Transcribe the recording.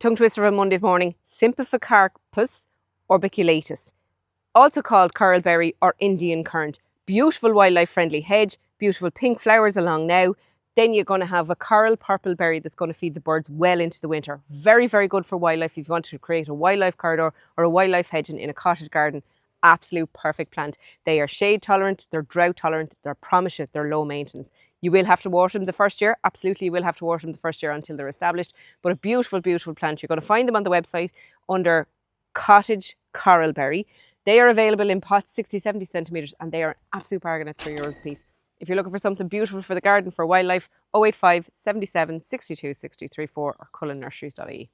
tongue twister of a Monday morning, Symphocarpus orbiculatus, also called Coralberry or Indian currant. Beautiful wildlife friendly hedge, beautiful pink flowers along now. Then you're going to have a coral purple berry that's going to feed the birds well into the winter. Very, very good for wildlife if you want to create a wildlife corridor or a wildlife hedge in a cottage garden. Absolute perfect plant. They are shade tolerant, they're drought tolerant, they're promise you, they're low maintenance. You will have to water them the first year. Absolutely, you will have to water them the first year until they're established. But a beautiful, beautiful plant. You're going to find them on the website under Cottage Coralberry. They are available in pots 60, 70 centimetres and they are an absolute bargain at €3 a piece. If you're looking for something beautiful for the garden, for wildlife, 085 77 62 60 34 or cullennurseries.ie.